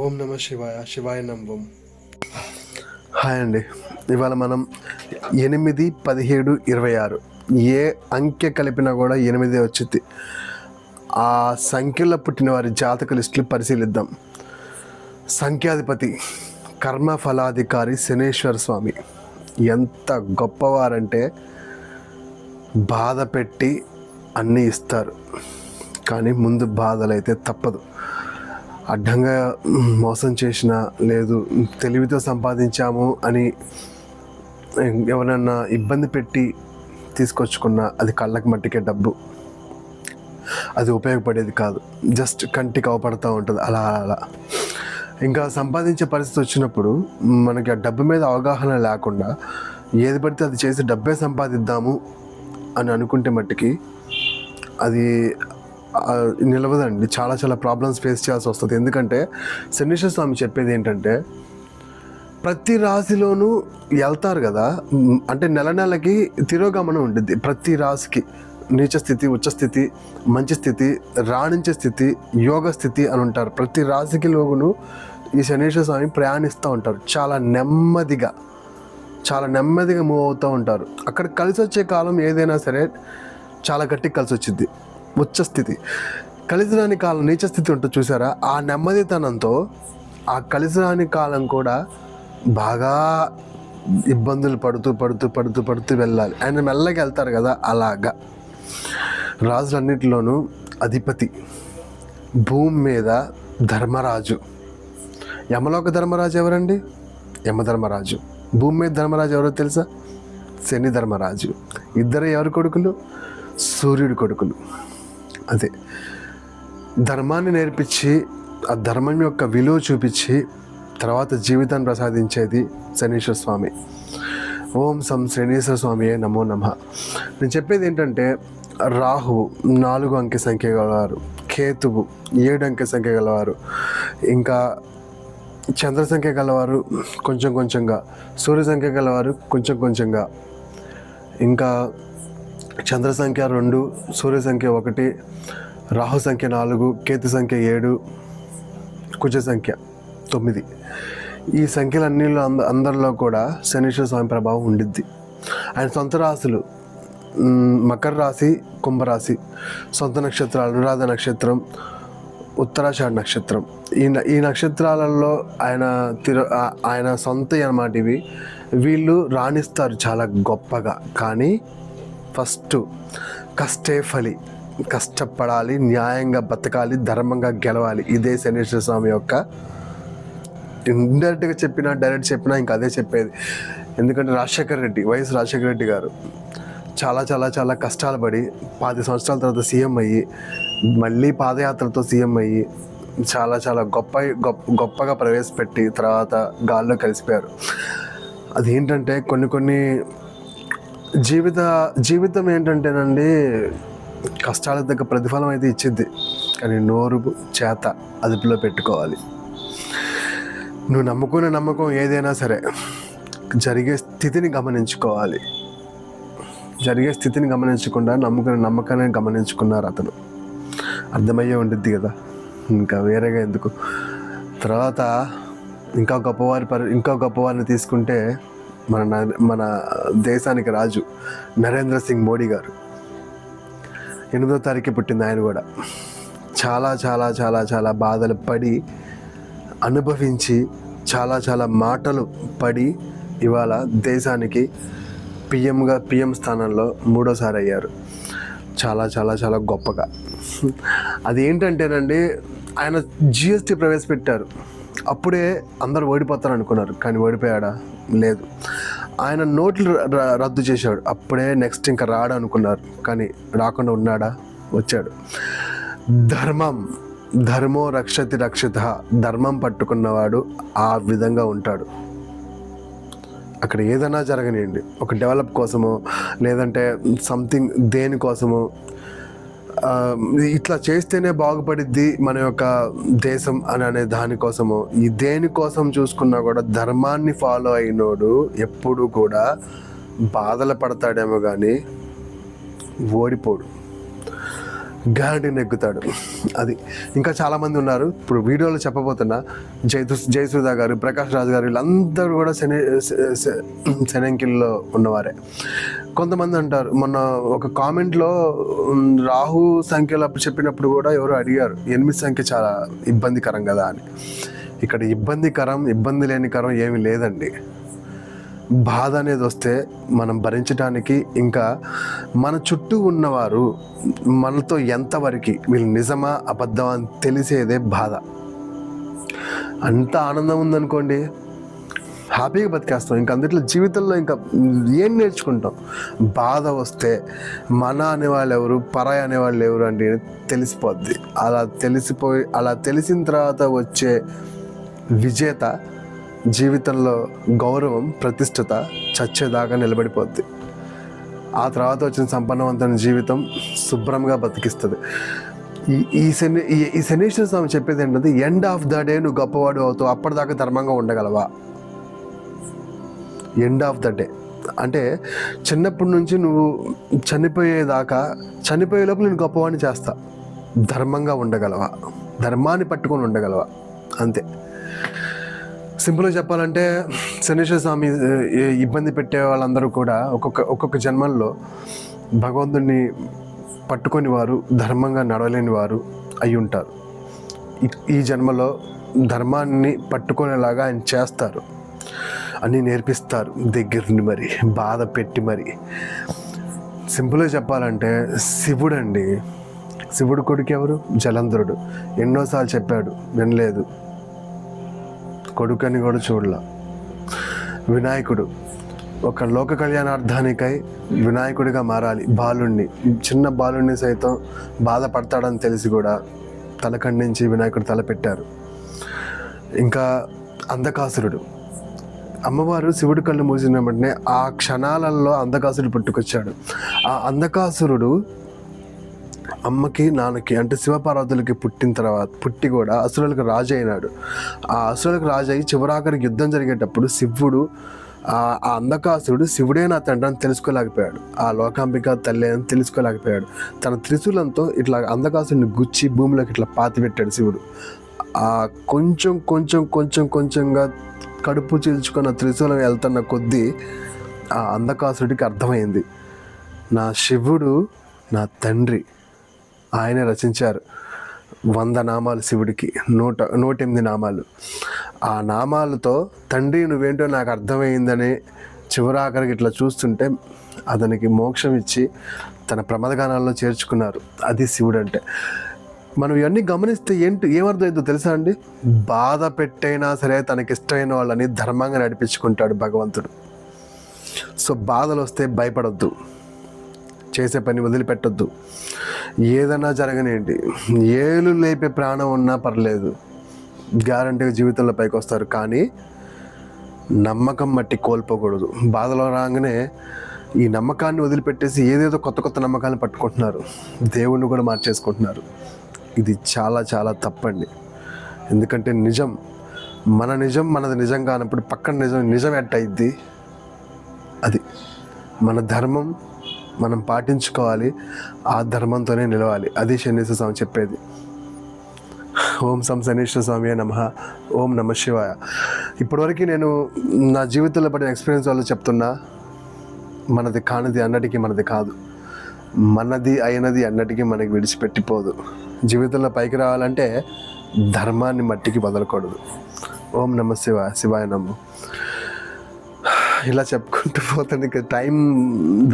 ఓం నమ శివాయ, శివాయ నమః. హాయ్ అండి. ఇవాళ మనం 8, 17, 26 ఏ అంకె కలిపినా కూడా 8 వచ్చింది. ఆ సంఖ్యలో పుట్టిన వారి జాతక లిస్టులు పరిశీలిద్దాం. సంఖ్యాధిపతి కర్మ ఫలాధికారి శనేశ్వర స్వామి ఎంత గొప్పవారంటే బాధ పెట్టి అన్నీ ఇస్తారు, కానీ ముందు బాధలైతే తప్పదు. అడ్డంగా మోసం చేసిన లేదు, తెలివితో సంపాదించాము అని ఎవరన్నా ఇబ్బంది పెట్టి తీసుకొచ్చుకున్న అది కళ్ళకి మట్టికే డబ్బు, అది ఉపయోగపడేది కాదు. జస్ట్ కంటికి అవపడుతూ ఉంటుంది అలా అలా. ఇంకా సంపాదించే పరిస్థితి వచ్చినప్పుడు మనకి ఆ డబ్బు మీద అవగాహన లేకుండా ఏది పడితే అది చేసి డబ్బే సంపాదిద్దాము అని అనుకుంటే మట్టికి అది నిలవదండి. చాలా చాలా ప్రాబ్లమ్స్ ఫేస్ చేయాల్సి వస్తుంది. ఎందుకంటే శనీశ్వర స్వామి చెప్పేది ఏంటంటే ప్రతి రాశిలోనూ వెళ్తారు కదా, అంటే నెల నెలకి తిరోగమనం ఉంటుంది. ప్రతి రాశికి నీచ స్థితి, ఉచ్చ స్థితి, మంచి స్థితి, రాణించే స్థితి, యోగ స్థితి అని ఉంటారు. ప్రతి రాశికి లోగును ఈ శనీశ్వర స్వామి ప్రయాణిస్తూ ఉంటారు. చాలా నెమ్మదిగా మూవ్ అవుతూ ఉంటారు. అక్కడ కలిసి వచ్చే కాలం ఏదైనా సరే చాలా గట్టిగా కలిసి వచ్చింది. ఉచ్చ స్థితి, కలిసి రాని కాలం నీచ స్థితి ఉంటుంది చూసారా, ఆ నెమ్మదితనంతో ఆ కలిసి రాని కాలం కూడా బాగా ఇబ్బందులు పడుతూ వెళ్ళాలి. ఆయన మెల్లగా వెళ్తారు కదా, అలాగా రాజులన్నిటిలోనూ అధిపతి భూమి మీద ధర్మరాజు. యమలోక ధర్మరాజు ఎవరండి? యమధర్మరాజు. భూమి మీద ధర్మరాజు ఎవరో తెలుసా? శని ధర్మరాజు. ఇద్దరు ఎవరి కొడుకులు? సూర్యుడి కొడుకులు. అదే ధర్మాన్ని నేర్పించి ఆ ధర్మం యొక్క విలువ చూపించి తర్వాత జీవితాన్ని ప్రసాదించేది శనీశ్వర స్వామి. ఓం సం శనీశ్వర స్వామియే నమో నమః. నేను చెప్పేది ఏంటంటే రాహువు 4 అంకె సంఖ్య గలవారు, కేతువు 7 అంకె సంఖ్య గలవారు, ఇంకా చంద్ర సంఖ్య గలవారు కొంచెం కొంచెంగా, సూర్య సంఖ్య గలవారు కొంచెం కొంచెంగా, ఇంకా చంద్ర సంఖ్య 2, సూర్య సంఖ్య 1, రాహు సంఖ్య 4, కేతు సంఖ్య 7, కుజ సంఖ్య 9. ఈ సంఖ్యలన్నిలో అందరిలో కూడా శనీశ్వర స్వామి ప్రభావం ఉండిద్ది. ఆయన సొంత రాశులు మకర రాశి, కుంభరాశి, సొంత నక్షత్రాలు అనురాధ నక్షత్రం, ఉత్తరాషాఢ నక్షత్రం. ఈ నక్షత్రాలలో ఆయన సొంత అన్నమాట ఇవి. వీళ్ళు రాణిస్తారు చాలా గొప్పగా. కానీ ఫస్ట్ కష్టే ఫలి, కష్టపడాలి, న్యాయంగా బతకాలి, ధర్మంగా గెలవాలి. ఇదే శనీశ్వర స్వామి యొక్క ఇండైరెక్ట్గా చెప్పినా డైరెక్ట్ చెప్పినా ఇంకా అదే చెప్పేది. ఎందుకంటే వైఎస్ రాజశేఖర రెడ్డి గారు చాలా చాలా చాలా కష్టాలు పడి 10 సంవత్సరాల తర్వాత సీఎం అయ్యి మళ్ళీ పాదయాత్రతో సీఎం అయ్యి చాలా చాలా గొప్పగా ప్రవేశపెట్టి తర్వాత గాల్లో కలిసిపోయారు. అదేంటంటే కొన్ని జీవితం ఏంటంటేనండి, కష్టాలకు తగ్గ ప్రతిఫలం అయితే ఇచ్చిద్ది, కానీ నోరు చేత అదుపులో పెట్టుకోవాలి. నువ్వు నమ్ముకునే నమ్మకం ఏదైనా సరే జరిగే స్థితిని గమనించుకోవాలి. జరిగే స్థితిని గమనించకుండా నమ్ముకునే నమ్మకాన్ని గమనించుకున్నారు అతను. అర్థమయ్యే ఉండిద్ది కదా, ఇంకా వేరేగా ఎందుకు. తర్వాత ఇంకా గొప్పవారిని తీసుకుంటే మన దేశానికి రాజు నరేంద్ర సింగ్ మోడీ గారు 8వ తారీఖు పుట్టింది. ఆయన కూడా చాలా చాలా చాలా చాలా బాధలు పడి అనుభవించి చాలా చాలా మాటలు పడి ఇవాళ దేశానికి పిఎం స్థానంలో 3వసారి అయ్యారు. చాలా చాలా చాలా గొప్పగా. అది ఏంటంటేనండి, ఆయన జిఎస్టీ ప్రవేశపెట్టారు. అప్పుడే అందరూ ఓడిపోతారు అనుకున్నారు, కానీ ఓడిపోయాడా? లేదు. ఆయన నోట్లు రద్దు చేశాడు. అప్పుడే నెక్స్ట్ ఇంకా రాడు అనుకున్నారు, కానీ రాకుండా ఉన్నాడా? వచ్చాడు. ధర్మో రక్షతి రక్షిత, ధర్మం పట్టుకున్నవాడు ఆ విధంగా ఉంటాడు. అక్కడ ఏదైనా జరగనియండి, ఒక డెవలప్ కోసమో లేదంటే సంథింగ్ దేనికోసమో, ఇట్లా చేస్తేనే బాగుపడిద్ది మన యొక్క దేశం అనే దానికోసమో, ఈ దేనికోసం చూసుకున్నా కూడా ధర్మాన్ని ఫాలో అయినోడు ఎప్పుడు కూడా బాధలు పడతాడేమో కానీ ఓడిపోడు. గ్యారంటీ నెగ్గుతాడు. అది ఇంకా చాలామంది ఉన్నారు, ఇప్పుడు వీడియోలో చెప్పబోతున్నా. జయసుధా గారు, ప్రకాష్ రాజ్ గారు, వీళ్ళందరూ కూడా శనంకిల్లో ఉన్నవారే. కొంతమంది అంటారు, మొన్న ఒక కామెంట్లో రాహు సంఖ్యలు అప్పుడు చెప్పినప్పుడు కూడా ఎవరు అడిగారు 8 సంఖ్య చాలా ఇబ్బందికరం కదా అని. ఇక్కడ ఇబ్బంది లేని కరం ఏమీ లేదండి. బాధ అనేది వస్తే మనం భరించడానికి, ఇంకా మన చుట్టూ ఉన్నవారు మనతో ఎంతవరకు వీళ్ళు నిజమా అబద్ధమా అని తెలిసేదే బాధ. అంత ఆనందం ఉందనుకోండి, హ్యాపీగా బతికేస్తాం. ఇంకా అందుట్లో జీవితంలో ఇంకా ఏం నేర్చుకుంటాం. బాధ వస్తే మన అనేవాళ్ళు ఎవరు, పరాయి అనేవాళ్ళు ఎవరు అంటే తెలిసిపోద్ది. అలా తెలిసిన తర్వాత వచ్చే విజేత జీవితంలో గౌరవం, ప్రతిష్టత చచ్చేదాకా నిలబడిపోద్ది. ఆ తర్వాత వచ్చిన సంపన్నవంతమైన జీవితం శుభ్రంగా బతికిస్తుంది. ఈ శనీశ్వర స్వామి చెప్పేది ఏంటంటే, ఎండ్ ఆఫ్ ద డే నువ్వు గొప్పవాడు అవుతావు, అప్పటిదాకా ధర్మంగా ఉండగలవా? ఎండ్ ఆఫ్ ద డే అంటే చిన్నప్పటి నుంచి నువ్వు చనిపోయే లోపు నేను గొప్పవాడిని చేస్తా, ధర్మంగా ఉండగలవా, ధర్మాన్ని పట్టుకొని ఉండగలవా, అంతే. సింపుల్గా చెప్పాలంటే శనీశ్వర స్వామి ఇబ్బంది పెట్టే వాళ్ళందరూ కూడా ఒక్కొక్క జన్మల్లో భగవంతుడిని పట్టుకొని వారు, ధర్మంగా నడవలేని వారు అయి ఉంటారు. ఈ జన్మలో ధర్మాన్ని పట్టుకునేలాగా ఆయన చేస్తారు, అన్నీ నేర్పిస్తారు దగ్గరని, మరి బాధ పెట్టి మరి. సింపుల్గా చెప్పాలంటే శివుడు కొడుకు ఎవరు? జలంధరుడు. ఎన్నోసార్లు చెప్పాడు, వినలేదు, కొడుకని కూడా చూడలా. వినాయకుడు ఒక లోక కళ్యాణార్థానికై వినాయకుడిగా మారాలి. చిన్న బాలుణ్ణి సైతం బాధపడతాడని తెలిసి కూడా తల ఖండించి వినాయకుడు తల పెట్టారు. ఇంకా అంధకాసురుడు, అమ్మవారు శివుడి కళ్ళు మూసిన వెంటనే ఆ క్షణాలలో అంధకాసురుడు పుట్టుకొచ్చాడు. ఆ అంధకాసురుడు అమ్మకి నాన్నకి అంటే శివపార్వతులకి పుట్టి కూడా అసురులకు రాజు అయినాడు. ఆ అసురులకు రాజు అయి చివరాఖరికి యుద్ధం జరిగేటప్పుడు శివుడు ఆ అంధకాసురుడు శివుడే నా తండ్రి అని తెలుసుకోలేకపోయాడు, ఆ లోకాంబిక తల్లి అని తెలుసుకోలేకపోయాడు. తన త్రిశూలంతో ఇట్లా అంధకాసురుడిని గుచ్చి భూమిలోకి ఇట్లా పాతిపెట్టాడు శివుడు. ఆ కొంచెంగా కడుపు చీల్చుకున్న త్రిశూలం వెళ్తున్న కొద్దీ ఆ అంధకాసురుడికి అర్థమైంది, నా శివుడు నా తండ్రి. ఆయన రచించారు 100 నామాలు శివుడికి, 108 నామాలు. ఆ నామాలతో తండ్రి నువ్వేంటో నాకు అర్థమైందని చివరాఖరికి ఇట్లా చూస్తుంటే అతనికి మోక్షం ఇచ్చి తన ప్రమదగానాల్లో చేర్చుకున్నారు. అది శివుడు అంటే. మనం ఇవన్నీ గమనిస్తే ఏమర్థమైందో తెలుసా అండి? బాధ పెట్టైనా సరే తనకిష్టమైన వాళ్ళని ధర్మంగా నడిపించుకుంటాడు భగవంతుడు. సో బాధలు వస్తే భయపడొద్దు, చేసే పని వదిలిపెట్టొద్దు. ఏదైనా జరగనేంటి, ఏలు లేపే ప్రాణం ఉన్నా పర్లేదు, గ్యారంటీగా జీవితంలో పైకి వస్తారు. కానీ నమ్మకం మట్టి కోల్పోకూడదు. బాధలో రాగానే ఈ నమ్మకాన్ని వదిలిపెట్టేసి ఏదేదో కొత్త నమ్మకాలను పట్టుకుంటున్నారు, దేవుణ్ణి కూడా మార్చేసుకుంటున్నారు. ఇది చాలా చాలా తప్పండి. ఎందుకంటే మనది నిజం కానప్పుడు పక్కన నిజం ఎట్టయిద్ది? అది మన ధర్మం మనం పాటించుకోవాలి, ఆ ధర్మంతోనే నిలవాలి. అది శనీశ్వర స్వామి చెప్పేది. ఓం శనీశ్వర స్వామి నమః. ఓం నమః శివాయ. ఇప్పటివరకు నేను నా జీవితంలో పడిన ఎక్స్పీరియన్స్ వల్ల చెప్తున్నా, మనది కానిది అన్నటికీ మనది కాదు, మనది అయినది అన్నటికీ మనకి విడిచిపెట్టిపోదు. జీవితంలో పైకి రావాలంటే ధర్మాన్ని మట్టికి వదలకూడదు. ఓం నమః శివాయ. శివాయ నమః. ఇలా చెప్పుకుంటూ పోతుంది, ఇంకా టైం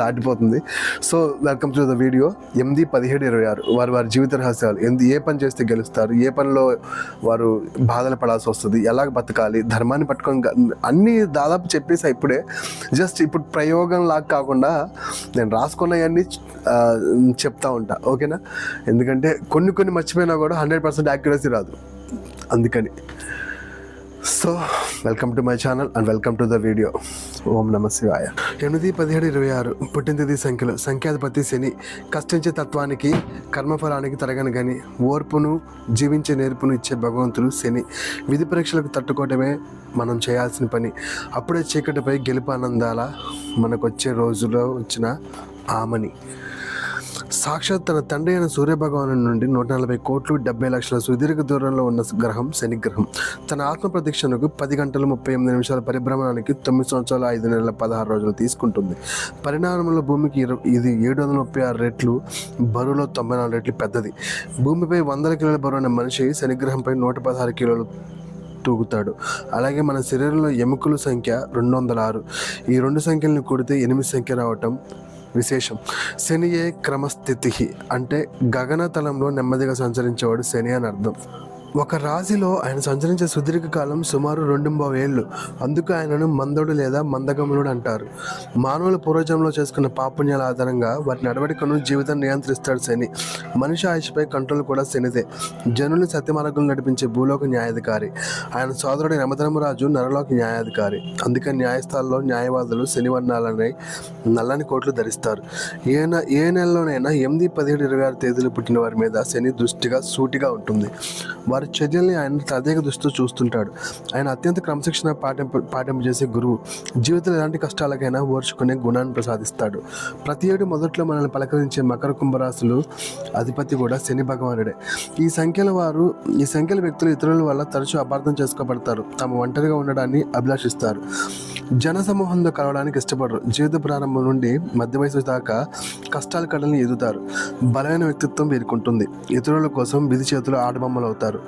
దాటిపోతుంది. So welcome to the video. 8-17-26 వారి జీవిత రహస్యాలు. ఏ పని చేస్తే గెలుస్తారు, ఏ పనిలో వారు బాధలు పడాల్సి వస్తుంది, ఎలాగ బతకాలి, ధర్మాన్ని పట్టుకొని అన్నీ దాదాపు చెప్పేసా ఇప్పుడే. జస్ట్ ఇప్పుడు ప్రయోగం లాగా కాకుండా నేను రాసుకున్నవన్నీ చెప్తా ఉంటా, ఓకేనా? ఎందుకంటే కొన్ని మర్చిపోయినా కూడా 100% యాక్యురసీ రాదు, అందుకని. So welcome to my channel and welcome to the video. ఓం నమ శివాయ. 8-17-26 పుట్టిన తేదీ సంఖ్యలు. సంఖ్యాధిపతి శని. కష్టించే తత్వానికి, కర్మఫలానికి తరగని ఓర్పును, జీవించే నేర్పును ఇచ్చే భగవంతుడు శని. విధి పరీక్షలకు తట్టుకోవటమే మనం చేయాల్సిన పని. అప్పుడే చీకటిపై గెలుపు ఆనందాల మనకొచ్చే రోజులో వచ్చిన ఆమని. సాక్షాత్ తన తండ్రి అయిన సూర్యభగవాను నుండి 140 కోట్లు 70 లక్షల సుదీర్ఘ దూరంలో ఉన్న గ్రహం శని గ్రహం. తన ఆత్మ ప్రదక్షిణకు 10 గంటల 38 నిమిషాల పరిభ్రమణానికి 9 సంవత్సరాల 5 నెలల 16 రోజులు తీసుకుంటుంది. పరిణామంలో భూమికి ఇది 736 రెట్లు బరువులో 94 రెట్లు పెద్దది. భూమిపై 100 కిలోల బరువైన మనిషి శనిగ్రహంపై 116 కిలోలు తూగుతాడు. అలాగే మన శరీరంలో ఎముకల సంఖ్య 206. ఈ రెండు సంఖ్యలను కూడితే 8 సంఖ్య రావటం విశేషం. శనియే క్రమస్థితి అంటే గగనతలంలో నెమ్మదిగా సంచరించేవాడు శని అని అర్థం. ఒక రాశిలో ఆయన సంచరించే సుదీర్ఘ కాలం సుమారు 2.5 ఏళ్ళు. అందుకు ఆయనను మందడు లేదా మందగమనుడు అంటారు. మానవుల పూర్వజంలో చేసుకున్న పాపుణ్యాల ఆధారంగా వారి నడవడికను జీవితం నియంత్రిస్తాడు శని. మనిషి ఆయుష్పై కంట్రోల్ కూడా శనిదే. జనులు సత్యమార్గంలో నడిపించే భూలోక న్యాయాధికారి. ఆయన సోదరుడు యమధర్మరాజు నరలోక న్యాయాధికారి. అందుకే న్యాయస్థానాల్లో న్యాయవాదులు శనివర్ణాలనే నల్లని కోట్లు ధరిస్తారు. ఏ నెలలోనైనా 8, 17, 26 తేదీలు పుట్టిన వారి మీద శని దృష్టిగా సూటిగా ఉంటుంది. వారి చర్యల్ని ఆయన తదేక దృష్టితో చూస్తుంటాడు. ఆయన అత్యంత క్రమశిక్షణ పాటింపజేసే గురువు. జీవితంలో ఎలాంటి కష్టాలకైనా ఓర్చుకునే గుణాన్ని ప్రసాదిస్తాడు. ప్రతి ఏడు మొదట్లో మనల్ని పలకరించే మకర కుంభరాశులు అధిపతి కూడా శని భగవానుడే. ఈ సంఖ్యల వ్యక్తులు ఇతరుల వల్ల తరచూ అపార్థం చేసుకోబడతారు. తాము ఒంటరిగా ఉండడాన్ని అభిలాషిస్తారు. జన సమూహంతో కలవడానికి ఇష్టపడరు. జీవిత ప్రారంభం నుండి మధ్య వయసు దాకా కష్టాల కడల్ని ఎదుగుతారు. బలమైన వ్యక్తిత్వం వీరుకుంటుంది. ఇతరుల కోసం విధి చేతులు ఆటబొమ్మలు అవుతారు.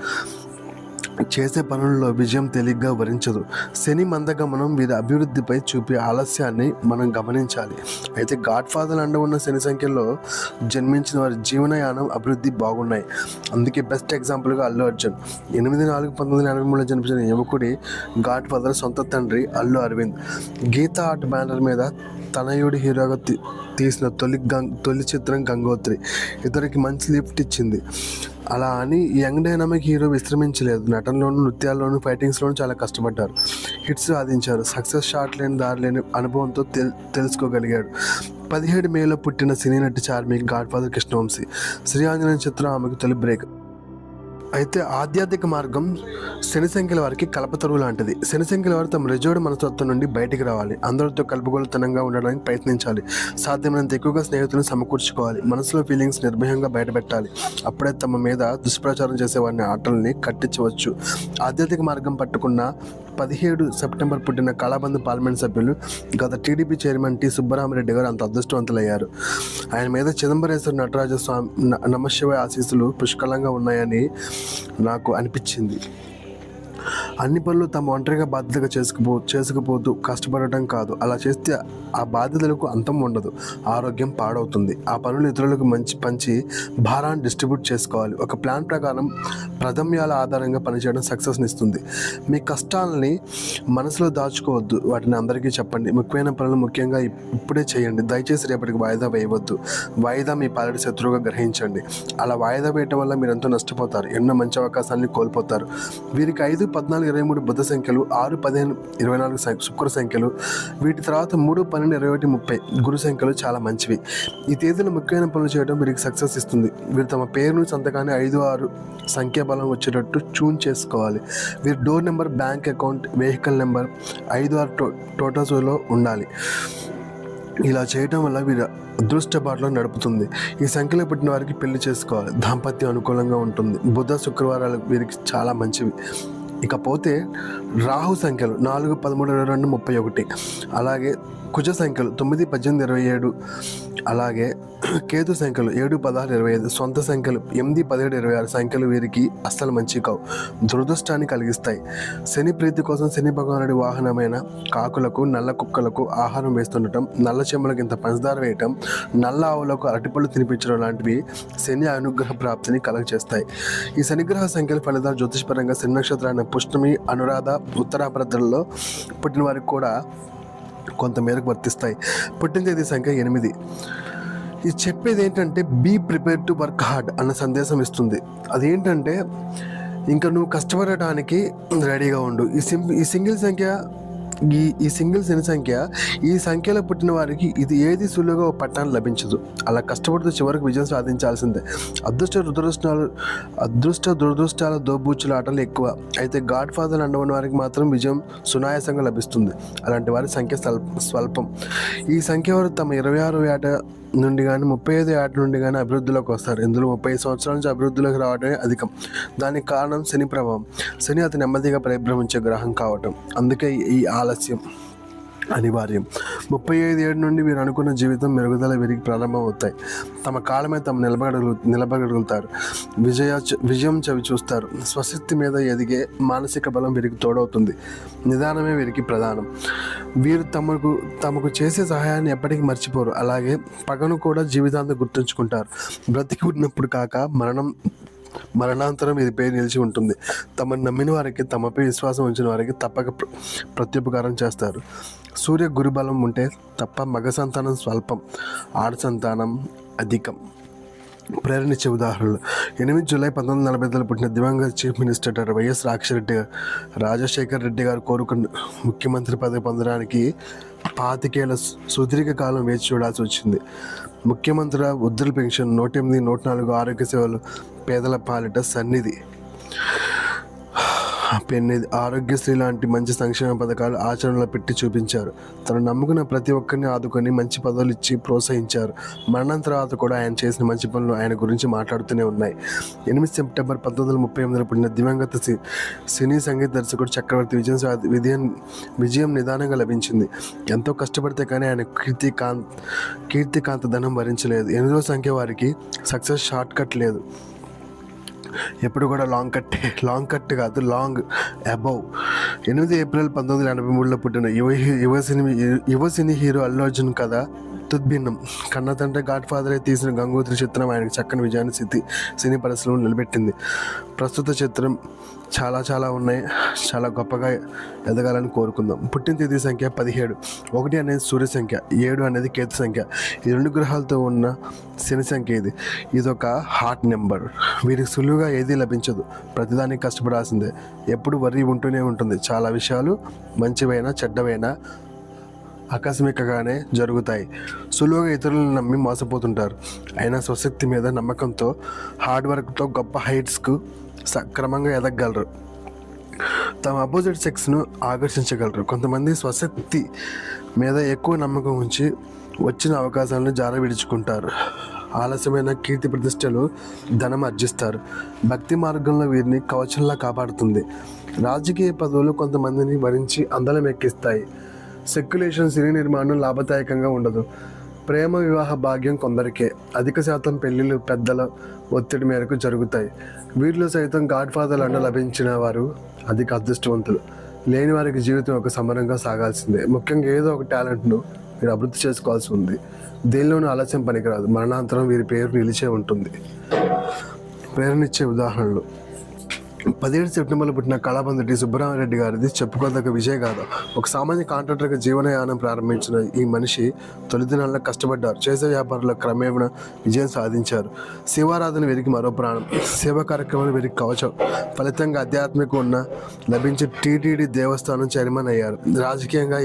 చేసే పనుల్లో విజయం తేలిగ్గా వరించదు. శని మందగమనం వీరి అభివృద్ధిపై చూపే ఆలస్యాన్ని మనం గమనించాలి. అయితే గాడ్ ఫాదర్ అండ ఉన్న శని సంఖ్యలో జన్మించిన వారి జీవనయానం అభివృద్ధి బాగున్నాయి. అందుకే బెస్ట్ ఎగ్జాంపుల్గా అల్లు అర్జున్. 8/4/1983 జన్మించిన యువకుడి గాడ్ ఫాదర్ సొంత తండ్రి అల్లు అరవింద్. గీతా ఆర్ట్ బ్యానర్ మీద తనయుడి హీరోగా తీసిన తొలి చిత్రం గంగోత్రి ఇతనికి మంచి లిఫ్ట్ ఇచ్చింది. అలా అని యంగ్ డైనామిక్ హీరో విశ్రమించలేదు. నటనలోను, నృత్యాల్లోనూ, ఫైటింగ్స్లోనూ చాలా కష్టపడ్డారు. హిట్స్ సాధించారు. సక్సెస్ షాట్ లేని దారి లేని అనుభవంతో తెలుసుకోగలిగాడు. 17 మేలో పుట్టిన సినీ నటి చార్మి గాడ్ ఫాదర్ కృష్ణవంశీ. శ్రీ ఆంజనేయ చిత్రం ఆమెకు తొలి బ్రేక్. అయితే ఆధ్యాత్మిక మార్గం శని సంఖ్యల వారికి కలపతరువు లాంటిది. శని సంఖ్యల వారు తమ రిజోడు మనస్తత్వం నుండి బయటికి రావాలి. అందరితో కలుపుగోలుతనంగా ఉండడానికి ప్రయత్నించాలి. సాధ్యమైనంత ఎక్కువగా స్నేహితులను సమకూర్చుకోవాలి. మనసులో ఫీలింగ్స్ నిర్భయంగా బయటపెట్టాలి. అప్పుడే తమ మీద దుష్ప్రచారం చేసే వారిని ఆటల్ని కట్టించవచ్చు. ఆధ్యాత్మిక మార్గం పట్టుకున్న 17 సెప్టెంబర్ పుట్టిన కళాబంధు పార్లమెంట్ సభ్యులు గత టీడీపీ చైర్మన్ టి సుబ్బరామరెడ్డి గారు అంత అదృష్టవంతులయ్యారు. ఆయన మీద చిదంబరేశ్వర నటరాజ స్వామి నమశివాయ ఆశీస్సులు పుష్కలంగా ఉన్నాయని నాకు అనిపించింది. అన్ని పనులు తమ ఒంటరిగా బాధ్యతగా చేసుకుపోతూ కష్టపడటం కాదు. అలా చేస్తే ఆ బాధ్యతలకు అంతం ఉండదు. ఆరోగ్యం పాడవుతుంది. ఆ పనులు ఇతరులకు పంచి భారాన్ని డిస్ట్రిబ్యూట్ చేసుకోవాలి. ఒక ప్లాన్ ప్రకారం ప్రథమ్యాల ఆధారంగా పనిచేయడం సక్సెస్ని ఇస్తుంది. మీ కష్టాలని మనసులో దాచుకోవద్దు. వాటిని అందరికీ చెప్పండి. ముఖ్యమైన పనులు ముఖ్యంగా ఇప్పుడే చేయండి. దయచేసి రేపటికి వాయిదా వేయవద్దు. వాయిదా మీ పాలటి శత్రువుగా గ్రహించండి. అలా వాయిదా వేయటం వల్ల మీరు ఎంతో నష్టపోతారు. ఎన్నో మంచి అవకాశాలని కోల్పోతారు. వీరికి 5, 14, 23 బుధ సంఖ్యలు, 6, 15, 24 శుక్ర సంఖ్యలు, వీటి తర్వాత 3, 12, 21, 30 గురు సంఖ్యలు చాలా మంచివి. ఈ తేదీలో ముఖ్యమైన పనులు చేయడం వీరికి సక్సెస్ ఇస్తుంది. వీరు తమ పేరును సంతకాన్ని 5, 6 సంఖ్యాబలం వచ్చేటట్టు ట్యూన్ చేసుకోవాలి. వీరి door number, bank account, vehicle number 5, 6 టోటోస్లో ఉండాలి. ఇలా చేయటం వల్ల వీరు అదృష్ట బాటలో నడుపుతుంది. ఈ సంఖ్యలో పుట్టిన వారికి పెళ్లి చేసుకోవాలి. దాంపత్యం అనుకూలంగా ఉంటుంది. బుధ, శుక్రవారాలు వీరికి చాలా మంచివి. ఇకపోతే రాహు సంఖ్యలు 4, 13, 22, 31. అలాగే కుజ సంఖ్యలు 9, 18, 27. అలాగే కేతు సంఖ్యలు 7, 16, 25. సొంత సంఖ్యలు 8, 17, 26 సంఖ్యలు వీరికి అస్సలు మంచి కావు. దురదృష్టాన్ని కలిగిస్తాయి. శని ప్రీతి కోసం శని భగవానుడి వాహనమైన కాకులకు, నల్ల కుక్కలకు ఆహారం వేస్తుండటం, నల్ల చెమ్మలకు ఇంత పంచదార వేయటం, నల్ల ఆవులకు అరటిపళ్ళు తినిపించడం లాంటివి శని అనుగ్రహ ప్రాప్తిని కలుగజేస్తాయి. ఈ శనిగ్రహ సంఖ్యల ఫలితాలు జ్యోతిషపరంగా శని నక్షత్రాన్ని పుష్ణమి, అనురాధ, ఉత్తరాభద్రలో పుట్టిన వారికి కూడా కొంతమేరకు వర్తిస్తాయి. పుట్టిన తేదీ సంఖ్య 8. ఇది చెప్పేది ఏంటంటే be prepare to work hard అన్న సందేశం ఇస్తుంది. అదేంటంటే ఇంకా నువ్వు కష్టపడటానికి రెడీగా ఉండు. ఈ సింగిల్ సంఖ్య ఈ సింగిల్ శని సంఖ్య, ఈ సంఖ్యలో పుట్టిన వారికి ఇది ఏది సులువుగా ఒక పట్టాన్ని లభించదు. అలా కష్టపడుతూ చివరికి విజయం సాధించాల్సిందే. అదృష్ట దురదృష్టాల దోబూచులాటలు ఎక్కువ. అయితే గాడ్ ఫాదర్ అండవని వారికి మాత్రం విజయం సునాయాసంగా లభిస్తుంది. అలాంటి వారి సంఖ్య స్వల్పం. ఈ సంఖ్య వారు తమ 26వ ఏట నుండి కానీ 35 ఏట నుండి కానీ అభివృద్ధిలోకి వస్తారు. ఇందులో 30 సంవత్సరాల నుంచి అభివృద్ధిలోకి రావడమే అధికం. దానికి కారణం శని ప్రభావం. శని అతి నెమ్మదిగా పరిభ్రమించే గ్రహం కావటం. అందుకే ఈ ఆలస్యం అనివార్యం. 35 ఏడు నుండి వీరు అనుకున్న జీవితం మెరుగుదల వీరికి ప్రారంభమవుతాయి. తమ కాలమే తాము నిలబడగలుగుతారు. విజయం చవి చూస్తారు. స్వశక్తి మీద ఎదిగే మానసిక బలం వీరికి తోడవుతుంది. నిదానమే వీరికి ప్రధానం. వీరు తమకు చేసే సహాయాన్ని ఎప్పటికీ మర్చిపోరు. అలాగే పగను కూడా జీవితాంతం గుర్తుంచుకుంటారు. బ్రతికి ఉన్నప్పుడు కాక మరణాంతరం ఇది పేరు నిలిచి ఉంటుంది. తమను నమ్మిన వారికి, తమపై విశ్వాసం ఉంచిన వారికి తప్పక ప్రత్యుపకారం చేస్తారు. సూర్య గురుబలం ఉంటే తప్ప మగ సంతానం స్వల్పం, ఆడ సంతానం అధికం. ప్రేరణించే ఉదాహరణలు: 8 జూలై 1940 పుట్టిన దివంగత chief minister doctor YS Rajasekhar Reddy గారు కోరుకున్న ముఖ్యమంత్రి పదవి పొందడానికి 25 ఏళ్ల సుదీర్ఘ కాలం వేచి చూడాల్సి వచ్చింది. ముఖ్యమంత్రి వృద్ధుల పెన్షన్, 108, 104 ఆరోగ్య సేవలు, పేదల పాలిట సన్నిధి, ఆరోగ్యశ్రీ లాంటి మంచి సంక్షేమ పథకాలు ఆచరణలో పెట్టి చూపించారు. తను నమ్ముకున్న ప్రతి ఒక్కరిని ఆదుకొని మంచి పదవులు ఇచ్చి ప్రోత్సహించారు. మరణం తర్వాత కూడా ఆయన చేసిన మంచి పనులు ఆయన గురించి మాట్లాడుతూనే ఉన్నాయి. 8 సెప్టెంబర్ 1938 పుట్టిన దివంగత సినీ సంగీత దర్శకుడు చక్రవర్తి విజయం నిదానంగా లభించింది. ఎంతో కష్టపడితే కానీ ఆయన కీర్తికాంత ధనం భరించలేదు. 8వ సంఖ్య వారికి సక్సెస్ షార్ట్ కట్ లేదు. ఎప్పుడు కూడా లాంగ్ కట్ కాదు, లాంగ్ అబౌవ్. 8 ఏప్రిల్ 1983 పుట్టిన యువ సినీ హీరో అల్లు అర్జున్ కథ తుద్భిన్నం. కన్న తండ్రి గాడ్ ఫాదర్ తీసిన గంగోత్రి చిత్రం ఆయనకు చక్కని విజయాన్ని సినీ పరిశ్రమలో నిలబెట్టింది. ప్రస్తుత చిత్రం చాలా ఉన్నాయి. చాలా గొప్పగా ఎదగాలని కోరుకుందాం. పుట్టిన తేదీ సంఖ్య 17. 1 అనేది సూర్య సంఖ్య, 7 అనేది కేతు సంఖ్య. ఈ 2 గ్రహాలతో ఉన్న శని సంఖ్య ఇదొక హాట్ నెంబర్. వీరికి సులువుగా ఏదీ లభించదు. ప్రతిదానికి కష్టపడాల్సిందే. ఎప్పుడు వర్రీ ఉంటూనే ఉంటుంది. చాలా విషయాలు మంచివైనా చెడ్డవైనా ఆకస్మికంగానే జరుగుతాయి. సులువుగా ఇతరులను నమ్మి మోసపోతుంటారు. అయినా స్వశక్తి మీద నమ్మకంతో, హార్డ్ వర్క్తో గొప్ప హైట్స్కు క్రమంగా ఎదగలరు. తమ అపోజిట్ సెక్స్ను ఆకర్షించగలరు. కొంతమంది స్వశక్తి మీద ఎక్కువ నమ్మకం ఉంచి వచ్చిన అవకాశాలను విడుచుకుంటారు. ఆలస్యమైన కీర్తి ప్రతిష్టలు ధనం ఆర్జిస్తారు. భక్తి మార్గంలో వీరిని కవచంలా కాపాడుతుంది. రాజకీయ పదవులు కొంతమందిని వరించి అందలం ఎక్కిస్తాయి. సెక్యులేషన్ సినీ నిర్మాణం లాభదాయకంగా ఉండదు. ప్రేమ వివాహ భాగ్యం కొందరికే. అధిక శాతం పెళ్లిళ్ళు పెద్దల ఒత్తిడి మేరకు జరుగుతాయి. వీరిలో సైతం గాడ్ ఫాదర్ అండ లభించిన వారు అధిక అదృష్టవంతులు. లేని వారికి జీవితం ఒక సమరంగా సాగాల్సిందే. ముఖ్యంగా ఏదో ఒక టాలెంట్ను మీరు అభివృద్ధి చేసుకోవాల్సి ఉంది. దేనిలోనూ ఆలస్యం పనికిరాదు. మరణాంతరం వీరి పేరు నిలిచే ఉంటుంది. ప్రేరణిచ్చే ఉదాహరణలు: 17 సెప్టెంబర్లో పుట్టిన కళాబంధుడి సుబ్బరామరెడ్డి గారిది చెప్పుకోదగ్గ విజయగాథ. ఒక సామాన్య కాంట్రాక్టర్గా జీవనయానం ప్రారంభించిన ఈ మనిషి తొలి దినాల్లో కష్టపడ్డారు. చేసే వ్యాపారంలో క్రమేణా విజయం సాధించారు. శివారాధన వీరికి మరో ప్రాణం. సేవా కార్యక్రమాలు వీరికి కవచం. ఫలితంగా ఆధ్యాత్మిక ఉన్న లభించి టీటీడీ దేవస్థానం చైర్మన్ అయ్యారు. రాజకీయంగా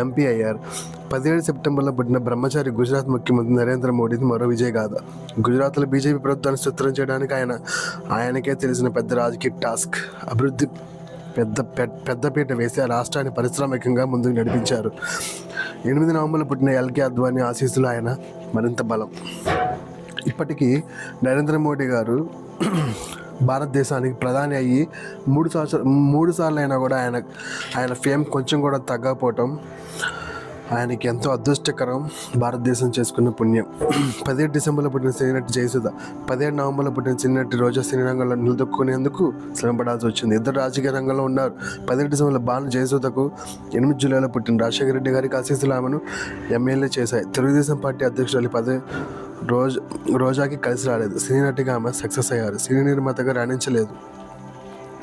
ఎంపీ అయ్యారు. 17 సెప్టెంబర్లో పుట్టిన బ్రహ్మచారి గుజరాత్ ముఖ్యమంత్రి నరేంద్ర మోడీది మరో విజయగాథ. గుజరాత్లో బీజేపీ ప్రభుత్వాన్ని చిత్రం చేయడానికి ఆయనకే తెలిసిన పెద్ద రాజకీయ టాస్క్. అభివృద్ధి పెద్దపీట వేసి ఆ రాష్ట్రాన్ని పారిశ్రామికంగా ముందుకు నడిపించారు. 8 నవంబర్లో పుట్టిన ఎల్కే అద్వానీ ఆశీస్సులు ఆయన మరింత బలం. ఇప్పటికీ నరేంద్ర మోడీ గారు భారతదేశానికి ప్రధాని అయ్యి 3 సార్లు అయినా కూడా ఆయన ఫేమ్ కొంచెం కూడా తగ్గకపోవటం ఆయనకి ఎంతో అదృష్టకరం. భారతదేశం చేసుకున్న పుణ్యం. 17 డిసెంబర్లో పుట్టిన సినీనటి జయసుధ, 17 నవంబర్లో పుట్టిన సినీనటి రోజా సినీ రంగంలో నిలదొక్కునేందుకు శ్రమపడాల్సి వచ్చింది. ఇద్దరు రాజకీయ రంగంలో ఉన్నారు. 17 డిసెంబర్లో భాను జయసుధకు, 8 జూలైలో పుట్టిన రాజశేఖర రెడ్డి గారికి ఆశీస్సులు ఆమెను ఎమ్మెల్యే చేశాయి. తెలుగుదేశం పార్టీ అధ్యక్షురాలి రోజాకి కలిసి రాలేదు. సినీ నటిగా ఆమె సక్సెస్ అయ్యారు. సినీ నిర్మాతగా రాణించలేదు.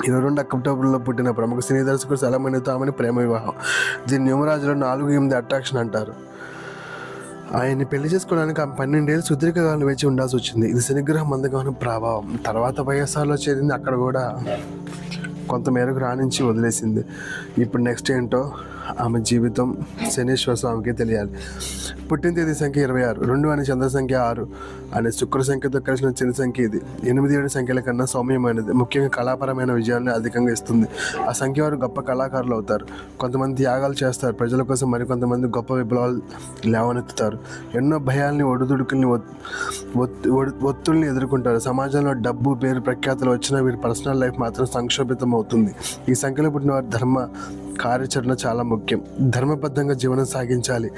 22 అక్టోబర్లో పుట్టిన ప్రముఖ సినీ దర్శకుడు సలమణితో ఆమెని ప్రేమ వివాహం. దీన్ని యువరాజులో 4-8 అట్రాక్షన్ అంటారు. ఆయన్ని పెళ్లి చేసుకోవడానికి ఆమె 12 ఏళ్ళు సుదీర్ఘకాలం వేచి ఉండాల్సి వచ్చింది. ఇది శనిగ్రహం మందగమన ప్రభావం. తర్వాత వైఎస్ఆర్లో చేరింది. అక్కడ కూడా కొంతమేరకు రాణించి వదిలేసింది. ఇప్పుడు నెక్స్ట్ ఏంటో ఆమె జీవితం శనీశ్వర స్వామికి తెలియాలి. పుట్టిన తేదీ సంఖ్య 26, 2 అనే చంద్ర సంఖ్య, 6 అనే శుక్ర సంఖ్యతో కలిసిన చిన్న సంఖ్య ఇది. 8, 7 సంఖ్యల కన్నా సౌమ్యమైనది. ముఖ్యంగా కళాపరమైన విజయాన్ని అధికంగా ఇస్తుంది. ఆ సంఖ్య వారు గొప్ప కళాకారులు అవుతారు. కొంతమంది త్యాగాలు చేస్తారు ప్రజల కోసం, మరికొంతమంది గొప్ప విప్లవాలు లేవనెత్తుతారు. ఎన్నో భయాల్ని, ఒడిదుడుకుల్ని, ఒత్తుల్ని ఎదుర్కొంటారు. సమాజంలో డబ్బు, పేరు, ప్రఖ్యాతులు వచ్చినా వీరి పర్సనల్ లైఫ్ మాత్రం సంక్షోభితం అవుతుంది. ఈ సంఖ్యలో పుట్టిన వారి ధర్మ కార్యాచరణ చాలా ముఖ్యం. ధర్మబద్ధంగా జీవనం సాగించాలి.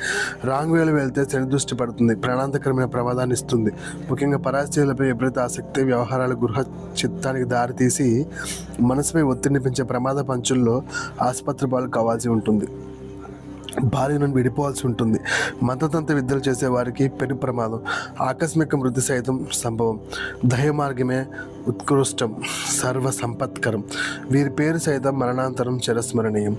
రాంగ్ వేలో వెళ్తే శని దృష్టి పడుతుంది, ప్రాణాంతకరమైన ప్రమాదాన్ని ఇస్తుంది. ముఖ్యంగా పరాశ్చర్యాలపై విపరీత ఆసక్తి, వ్యవహారాలు గృహ చిత్తానికి దారితీసి మనసుపై ఒత్తిడిని పెంచే ప్రమాద పంచుల్లో ఆసుపత్రి పాలు కావాల్సి ఉంటుంది. భార్య నుండి విడిపోవాల్సి ఉంటుంది. మంత్రతంత్ర విద్యలు చేసే వారికి పెను ప్రమాదం, ఆకస్మిక మృతి సైతం సంభవం. దైవ మార్గమే ఉత్కృష్టం, సర్వ సంపత్కరం. వీరి పేరు సైతం మరణాంతరం చిరస్మరణీయం.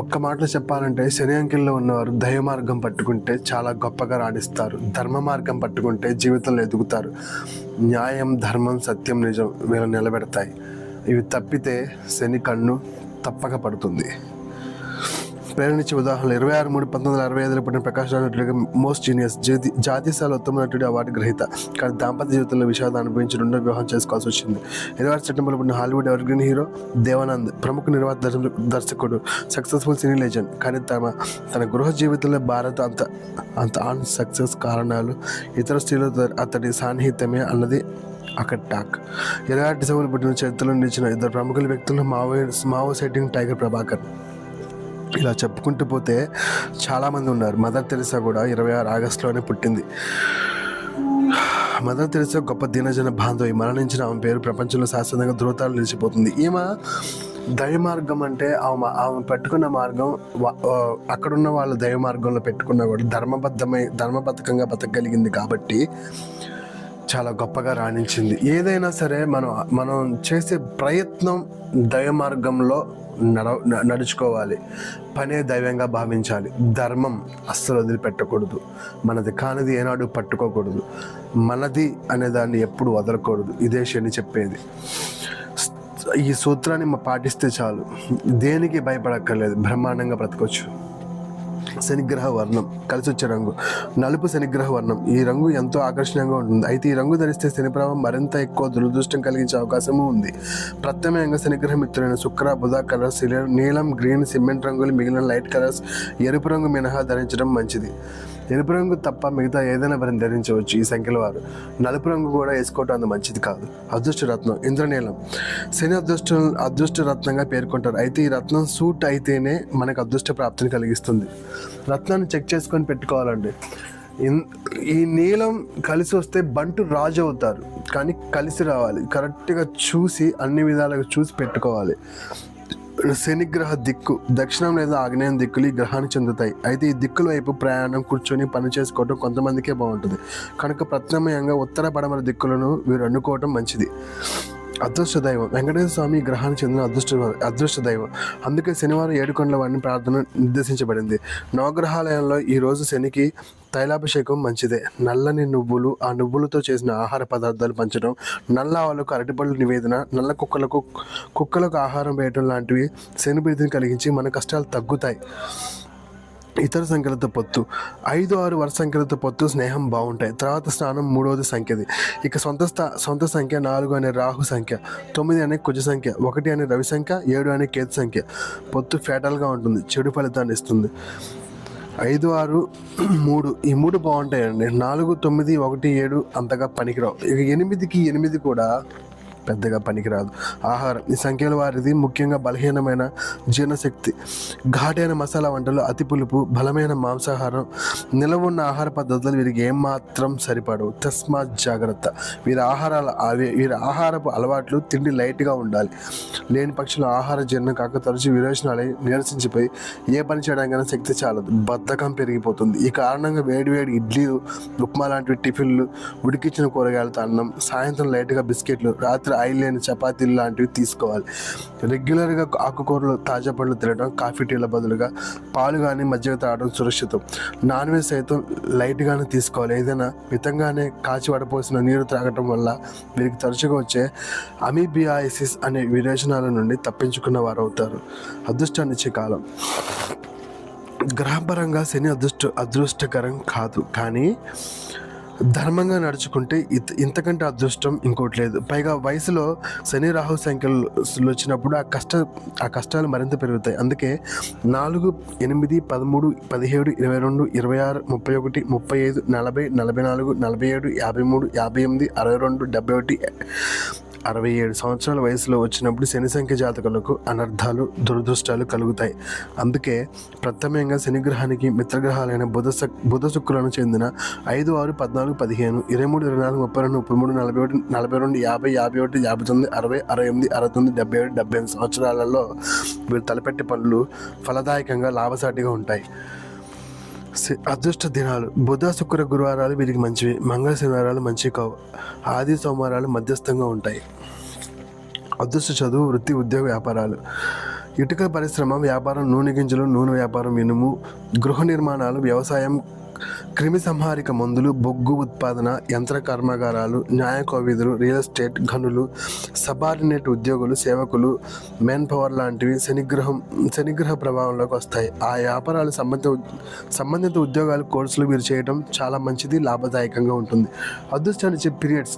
ఒక్క మాటలో చెప్పాలంటే శని అంకెల్లో ఉన్నవారు దైవ మార్గం పట్టుకుంటే చాలా గొప్పగా రాణిస్తారు. ధర్మ మార్గం పట్టుకుంటే జీవితంలో ఎదుగుతారు. న్యాయం, ధర్మం, సత్యం, నిజం వీళ్ళు నిలబెడతాయి. ఇవి తప్పితే శని కన్ను తప్పక పడుతుంది. ప్రేరణించే ఉదాహరణలు 26/3/1965 పుట్టిన ప్రకాష్ రాజ్ నటుడిగా మోస్ట్ జీనియస్, జాతీయస్థాయిలో ఉత్తమ నటుడి అవార్డు గ్రహీత. కానీ దాంపత్య జీవితంలో విషాదం అనుభవించి రెండో వివాహం చేసుకోవాల్సి వచ్చింది. 26 సెప్టెంబర్లో పుట్టిన Hollywood ever green hero Devanand, ప్రముఖ నిర్మాత, దర్శకుడు, సక్సెస్ఫుల్ సినీ లెజెండ్. కానీ తన గృహ జీవితంలో భారత్ అంత ఆన్ సక్సెస్ కారణాలు ఇతర స్త్రీలతో అతడి సాన్నిహిత్యమే అన్నది అక్కడ టాక్. 26 డిసెంబర్ పుట్టిన చరిత్రలో నిలిచిన ఇద్దరు ప్రముఖుల వ్యక్తులు మావో సెట్టింగ్ టైగర్ ప్రభాకర్. ఇలా చెప్పుకుంటూ పోతే చాలామంది ఉన్నారు. మదర్ తెరెసా కూడా 26 ఆగస్టులోనే పుట్టింది. మదర్ తెరెసా గొప్ప దీనజన బాంధవి. మరణించిన ఆమె పేరు ప్రపంచంలో శాశ్వతంగా ధృవతాలు నిలిచిపోతుంది. ఈమె దైవ మార్గం అంటే ఆమె పెట్టుకున్న మార్గం అక్కడున్న వాళ్ళ దైవ మార్గంలో పెట్టుకున్న కూడా ధర్మబద్ధకంగా బతకగలిగింది కాబట్టి చాలా గొప్పగా రాణించింది. ఏదైనా సరే మనం చేసే ప్రయత్నం దైవ మార్గంలో నడుచుకోవాలి. పనే దైవంగా భావించాలి. ధర్మం అస్సలు వదిలిపెట్టకూడదు. మనది కానిది ఏనాడు పట్టుకోకూడదు. మనది అనే దాన్ని ఎప్పుడు వదలకూడదు. ఇదే శని చెప్పేది. ఈ సూత్రాన్ని పాటిస్తే చాలు. దేనికి భయపడక్కర్లేదు, బ్రహ్మాండంగా బ్రతకొచ్చు. శనిగ్రహ వర్ణం, కలిసి వచ్చే రంగు నలుపు. శనిగ్రహ వర్ణం ఈ రంగు ఎంతో ఆకర్షణీయంగా ఉంటుంది. అయితే ఈ రంగు ధరిస్తే శని ప్రభావం మరింత ఎక్కువ దురదృష్టం కలిగించే అవకాశము ఉంది. ప్రత్యామ్నాయంగా శనిగ్రహ మిత్రులైన శుక్ర, బుధ కలర్స్, నీలం, గ్రీన్, సిమెంట్ రంగులు, మిగిలిన లైట్ కలర్స్, ఎరుపు రంగు మినహా ధరించడం మంచిది. ఎరుపు రంగు తప్ప మిగతా ఏదైనా వారిని ధరించవచ్చు ఈ సంఖ్యల వారు. నలుపు రంగు కూడా వేసుకోవటం అంత మంచిది కాదు. అదృష్ట రత్నం ఇంద్రనీలం. శని అదృష్ట రత్నంగా పేర్కొంటారు. అయితే ఈ రత్నం సూట్ అయితేనే మనకు అదృష్ట ప్రాప్తిని కలిగిస్తుంది. రత్నాన్ని చెక్ చేసుకొని పెట్టుకోవాలండి. ఈ నీలం కలిసి వస్తే బంటు రాజు అవుతారు, కానీ కలిసి రావాలి. కరెక్ట్గా చూసి అన్ని విధాలుగా చూసి పెట్టుకోవాలి. శనిగ్రహ దిక్కు దక్షిణం లేదా ఆగ్నేయం దిక్కులు ఈ గ్రహాన్ని చెందుతాయి. అయితే ఈ దిక్కుల వైపు ప్రయాణం, కూర్చొని పని చేసుకోవడం కొంతమందికే బాగుంటుంది. కనుక ప్రత్యామ్నాయంగా ఉత్తర పడమర దిక్కులను వీరు అన్నుకోవటం మంచిది. అదృష్ట దైవం వెంకటేశ్వర స్వామి గ్రహానికి చెందిన అదృష్ట దైవం. అందుకే శనివారం 7 కొండల వారిని ప్రార్థన నిర్దేశించబడింది. నవగ్రహాలయంలో ఈరోజు శనికి తైలాభిషేకం మంచిదే. నల్లని నువ్వులు, ఆ నువ్వులతో చేసిన ఆహార పదార్థాలు పంచడం, నల్ల ఆవులకు అరటిపళ్ళు నివేదన, నల్ల కుక్కలకు ఆహారం వేయటం లాంటివి శని ప్రీతిని కలిగించి మన కష్టాలు తగ్గుతాయి. ఇతర సంఖ్యలతో పొత్తు 5, 6 వరుస సంఖ్యలతో పొత్తు స్నేహం బాగుంటాయి. తర్వాత స్థానం 3వది సంఖ్యది. ఇక సొంత సంఖ్య 4 అనే రాహు సంఖ్య, 9 అనే కుజ సంఖ్య, 1 అనే రవి సంఖ్య, 7 అనే కేతు సంఖ్య. పొత్తు ఫేటల్గా ఉంటుంది, చెడు ఫలితాన్ని ఇస్తుంది. 5, 6, 3 ఈ 3 బాగుంటాయండి. 4, 9, 1, 7 అంతగా పనికిరావు. ఇక 8కి 8 కూడా పెద్దగా పనికిరాదు. ఆహారం ఈ సంఖ్యల వారిది ముఖ్యంగా బలహీనమైన జీర్ణశక్తి, ఘాటైన మసాలా వంటలు, అతి పులుపు, బలమైన మాంసాహారం, నిలవ ఉన్న ఆహార పద్ధతులు వీరికి ఏమాత్రం సరిపడవు. తస్మాత్ జాగ్రత్త. వీరి ఆహారపు అలవాట్లు, తిండి లైట్గా ఉండాలి. లేని పక్షులు ఆహార జీర్ణం కాక తరచు విరోచనాలై నీరసించిపోయి ఏ పని చేయడానికైనా శక్తి చాలదు, బద్ధకం పెరిగిపోతుంది. ఈ కారణంగా వేడి ఇడ్లీలు, ఉప్మా లాంటివి టిఫిన్లు, ఉడికించిన కూరగాయలతో అన్నం, సాయంత్రం లైట్గా బిస్కెట్లు, రాత్రి రాత్రి ఆయిల్ లేని చపాతీలు లాంటివి తీసుకోవాలి. రెగ్యులర్గా ఆకుకూరలు, తాజా పండ్లు తినడం, కాఫీ టీల బదులుగా పాలు కానీ మజ్జిగ తాగడం సురక్షితం. నాన్ వెజ్ సైతం లైట్గానే తీసుకోవాలి. ఏదైనా మితంగానే కాచి వడపోసిన నీరు త్రాగటం వల్ల వీరికి తరచుగా వచ్చే అమీబియాసిస్ అనే విరేచనాల నుండి తప్పించుకున్న వారు అవుతారు. అదృష్టాన్నిచ్చే కాలం. గ్రహపరంగా శని అదృష్టకరం కాదు, కానీ ధర్మంగా ఇంతకంటే అదృష్టం ఇంకోటి లేదు. పైగా వయసులో శని రాహు సంఖ్యలు వచ్చినప్పుడు ఆ కష్టాలు మరింత పెరుగుతాయి. అందుకే 4, 8, 13, 17, 22, 26, 31, 35, 40, 44, 47, 53, 58, 62, 71, 67 సంవత్సరాల వయసులో వచ్చినప్పుడు శని సంఖ్య జాతకులకు అనర్థాలు, దురదృష్టాలు కలుగుతాయి. అందుకే ప్రథమంగా శనిగ్రహానికి మిత్రగ్రహాలైన బుధ శుక్రులను చెందిన 5, 6, 14, 15, 23, 24, 32, 33, 41, 42, 50, 51, 59, 60, 68, 69, 77, 78 సంవత్సరాలలో వీరు తలపెట్టే పనులు ఫలదాయకంగా, లాభసాటిగా ఉంటాయి. అదృష్ట దినాలు. బుధ, శుక్ర, గురువారాలు వీరికి మంచివి. మంగళ, శనివారాలు మంచివి కావు. ఆది, సోమవారాలు మధ్యస్థంగా ఉంటాయి. అదృష్ట చదువు, వృత్తి, ఉద్యోగ, వ్యాపారాలు. ఇటుకల పరిశ్రమ, వ్యాపారం, నూనె గింజలు, నూనె వ్యాపారం, ఇనుము, గృహ నిర్మాణాలు, వ్యవసాయం, క్రిమి సంహారిక మందులు, బొగ్గు ఉత్పాదన, యంత్ర కర్మాగారాలు, న్యాయ కోవిధులు, రియల్ ఎస్టేట్, గనులు, సబార్డినేట్ ఉద్యోగులు, సేవకులు, మెన్ పవర్ లాంటివి శనిగ్రహ ప్రభావంలోకి వస్తాయి. ఆ వ్యాపారాలు, సంబంధిత ఉద్యోగాలు, కోర్సులు వీరు చేయడం చాలా మంచిది, లాభదాయకంగా ఉంటుంది. అదృష్టాన్నిచ్చే పీరియడ్స్.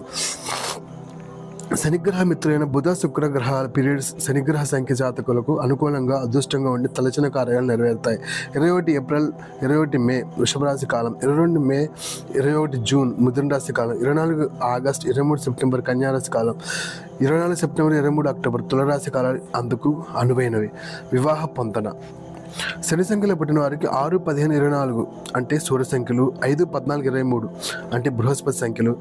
శనిగ్రహ మిత్రులైన బుధ, శుక్ర గ్రహాల పీరియడ్స్ శనిగ్రహ సంఖ్య జాతకులకు అనుకూలంగా, అదృష్టంగా ఉండి తలచిన కార్యాలు నెరవేరుతాయి. 21 ఏప్రిల్, 21 మే వృషభ రాశి కాలం, 22 మే, 21 జూన్ మిథున రాశి కాలం, 24 ఆగస్ట్, 23 సెప్టెంబర్ కన్యా రాశి కాలం, 24 సెప్టెంబర్, 23 అక్టోబర్ తులరాశి కాలాలు అందుకు అనువైనవి. వివాహ పొంతన. శని సంఖ్యలో పుట్టిన వారికి 6, 15, 24 అంటే సూర్య సంఖ్యలు, 5, 14, 23 అంటే బృహస్పతి సంఖ్యలు,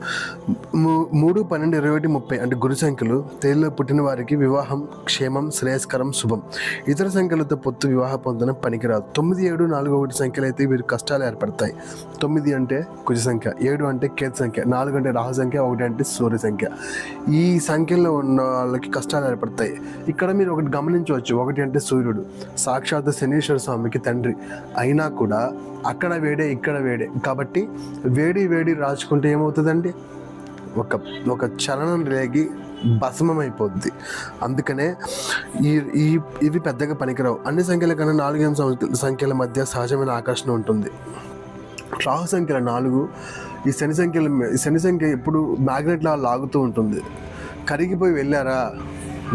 3, 12, 21, 30 అంటే గురు సంఖ్యలు. తేదీలో పుట్టిన వారికి వివాహం క్షేమం, శ్రేయస్కరం, శుభం. ఇతర సంఖ్యలతో పొత్తు, వివాహ పొందడం పనికిరాదు. 9, 7, 4, 1 సంఖ్యలు అయితే వీరికి కష్టాలు ఏర్పడతాయి. 9 అంటే కుజ సంఖ్య, 7 అంటే కేతు సంఖ్య, 4 అంటే రాహు సంఖ్య, 1 అంటే సూర్య సంఖ్య. ఈ సంఖ్యల్లో ఉన్న వాళ్ళకి కష్టాలు ఏర్పడతాయి. ఇక్కడ మీరు ఒకటి గమనించవచ్చు. 1 అంటే సూర్యుడు, సాక్షాత్ శనీశ్వర స్వామికి తండ్రి అయినా కూడా అక్కడ వేడే, ఇక్కడ వేడే. కాబట్టి వేడి రాచుకుంటే ఏమవుతుందండి? ఒక చలనం రేగి భస్మమైపోద్ది. అందుకనే ఇవి పెద్దగా పనికిరావు. అన్ని సంఖ్యల కన్నా 4, 8 సంఖ్యల మధ్య సహజమైన ఆకర్షణ ఉంటుంది. రాహు సంఖ్యల 4, ఈ శని సంఖ్య ఎప్పుడు మ్యాగ్నెట్లా లాగుతూ ఉంటుంది. కరిగిపోయి వెళ్ళారా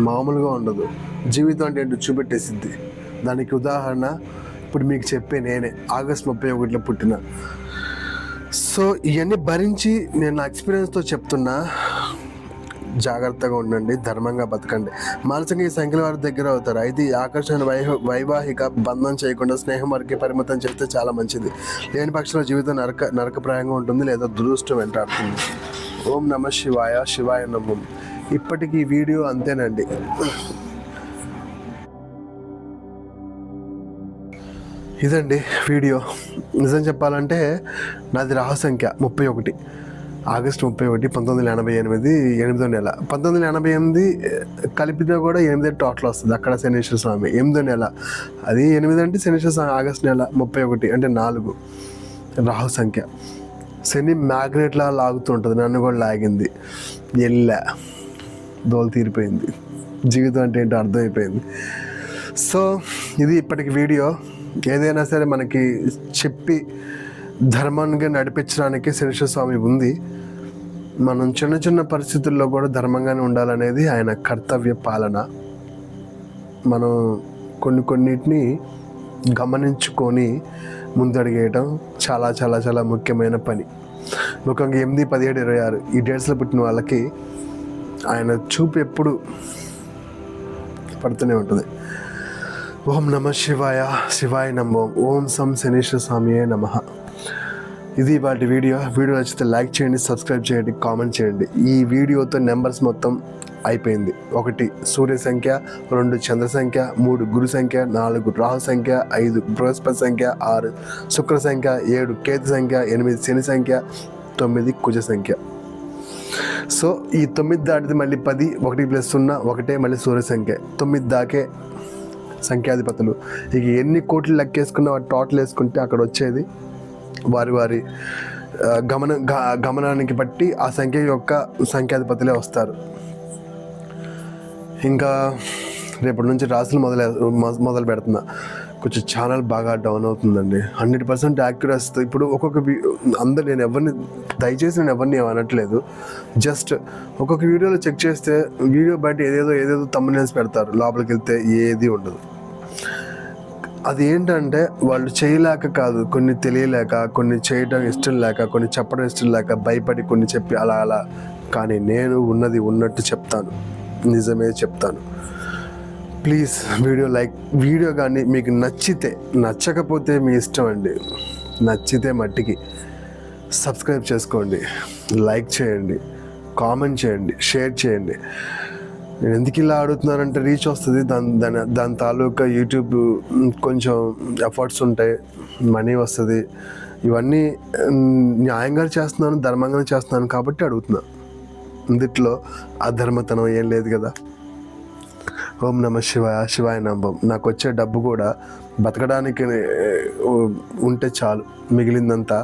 మామూలుగా ఉండదు. జీవితం అంటే ఏంటో చూపెట్టేసిద్ది. దానికి ఉదాహరణ ఇప్పుడు మీకు చెప్పే నేనే ఆగస్ట్ 31 పుట్టిన. సో ఇవన్నీ భరించి నేను నా ఎక్స్పీరియన్స్తో చెప్తున్నా. జాగ్రత్తగా ఉండండి, ధర్మంగా బతకండి. మానసికంగా ఈ సంఖ్యల వారి దగ్గర అవుతారు. అయితే ఈ ఆకర్షణ వైవాహిక బంధం చేయకుండా స్నేహం వరకే పరిమితం చేస్తే చాలా మంచిది. లేని పక్షంలో జీవితం నరకప్రాయంగా ఉంటుంది, లేదా దురదృష్టం వెంటాడుతుంది. ఓం నమ శివాయ, శివాయ నమః. ఇప్పటికీ వీడియో అంతేనండి. ఇదండి వీడియో. నిజం చెప్పాలంటే నాది రాహు సంఖ్య 31, ఆగస్టు 31, 1988, 8వ నెల. 1988 కలిపినా కూడా 8 టోటల్ వస్తుంది. అక్కడ శనీశ్వర స్వామి 8వ నెల, అది 8 అంటే శనీశ్వర స్వామి ఆగస్టు నెల, 31 అంటే 4 రాహు సంఖ్య. శని మ్యాగ్నెట్లా లాగుతూ ఉంటుంది. నన్ను కూడా లాగింది. దోలు తీరిపోయింది. జీవితం అంటే ఏంటో అర్థమైపోయింది. సో ఇది ఇప్పటికి వీడియో. ఏదైనా సరే మనకి చెప్పి ధర్మంగా నడిపించడానికి శనీశ్వర స్వామి ఉంది. మనం చిన్న పరిస్థితుల్లో కూడా ధర్మంగానే ఉండాలనేది ఆయన కర్తవ్య పాలన. మనం కొన్నిటిని గమనించుకొని ముందడిగేయటం చాలా చాలా చాలా ముఖ్యమైన పని. ముఖ్యంగా 8, 17, 26 ఈ డేట్స్లో పుట్టిన వాళ్ళకి ఆయన చూపు ఎప్పుడు పడుతూనే ఉంటుంది. ఓం నమ శివాయ, శివాయ నమో. ఓం సం శనీశ్వర స్వామియే నమః. ఇది వాటి వీడియో నచ్చితే లైక్ చేయండి, సబ్స్క్రైబ్ చేయండి, కామెంట్ చేయండి. ఈ వీడియోతో నెంబర్స్ మొత్తం అయిపోయింది. 1 సూర్య సంఖ్య, 2 చంద్ర సంఖ్య, 3 గురు సంఖ్య, 4 రాహు సంఖ్య, 5 బృహస్పతి సంఖ్య, 6 శుక్ర సంఖ్య, 7 కేతు సంఖ్య, 8 శని సంఖ్య, 9 కుజ సంఖ్య. సో ఈ 9 దాటితే మళ్ళీ 10, 1 + 0 1 మళ్ళీ సూర్య సంఖ్య, 9 దాకే సంఖ్యాధిపతులు. ఇక ఎన్ని కోట్లు లెక్కేసుకున్న టోటల్ వేసుకుంటే అక్కడ వచ్చేది వారి వారి గమనానికి బట్టి ఆ సంఖ్య యొక్క సంఖ్యాధిపతులే వస్తారు. ఇంకా రేపటి నుంచి రాసులు మొదలు పెడుతున్నా. కొంచెం ఛానల్ బాగా డౌన్ అవుతుందండి. 100% యాక్యురసీతో ఇప్పుడు అందరు నేను దయచేసి ఎవరిని అనట్లేదు. జస్ట్ ఒక్కొక్క వీడియోలో చెక్ చేస్తే వీడియో బయట ఏదేదో థంబ్నెయిల్స్ పెడతారు, లోపలికి వెళ్తే ఏది ఉండదు. అది ఏంటంటే వాళ్ళు చేయలేక కాదు, కొన్ని తెలియలేక, కొన్ని చేయడం ఇష్టం లేక, కొన్ని చెప్పడం ఇష్టం లేక, భయపడి కొన్ని చెప్పి అలా. కానీ నేను ఉన్నది ఉన్నట్టు చెప్తాను, నిజమే చెప్తాను. ప్లీజ్ వీడియో కానీ మీకు నచ్చకపోతే మీ ఇష్టం అండి. నచ్చితే మట్టికి సబ్స్క్రైబ్ చేసుకోండి, లైక్ చేయండి, కామెంట్ చేయండి, షేర్ చేయండి. నేను ఎందుకు ఇలా అడుగుతున్నానంటే రీచ్ వస్తుంది, దాని తాలూకా యూట్యూబ్ కొంచెం ఎఫర్ట్స్ ఉంటాయి, మనీ వస్తుంది. ఇవన్నీ న్యాయంగా చేస్తున్నాను, ధర్మంగా చేస్తున్నాను కాబట్టి అడుగుతున్నాను. ఇందుట్లో అధర్మతనం ఏం లేదు కదా. ఓం నమ శివాయ, శివాయ నమః. నాకు వచ్చే డబ్బు కూడా బతకడానికి ఉంటే చాలు, మిగిలిందంతా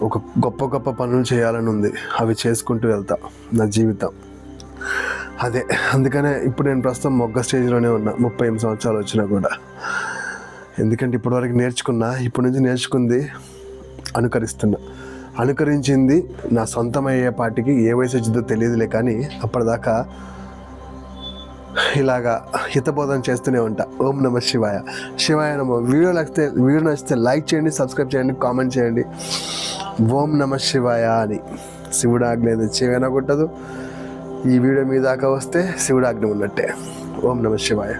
ఒక గొప్ప పనులు చేయాలని ఉంది, అవి చేసుకుంటూ వెళ్తా నా జీవితం అదే. అందుకనే ఇప్పుడు నేను ప్రస్తుతం మొగ్గ స్టేజ్లోనే ఉన్నా, 38 సంవత్సరాలు వచ్చినా కూడా. ఎందుకంటే ఇప్పటివరకు ఇప్పటి నుంచి నేర్చుకుంది అనుకరించింది నా సొంతమయ్యే పాటికి ఏ వయసు వచ్చిందో తెలియదులే. కానీ అప్పటిదాకా ఇలాగా హితబోధన చేస్తూనే ఉంటా. ఓం నమ శివాయ, శివాయ నమః. వీడియో నచ్చితే లైక్ చేయండి, సబ్స్క్రైబ్ చేయండి, కామెంట్ చేయండి. ఓం నమ శివాయ అని శివుడు ఆజ్ఞ చేయనా కొట్టదు. ఈ వీడియో మీ దాకా వస్తే శివుడు ఆజ్ఞ ఉన్నట్టే. ఓం నమ శివాయ.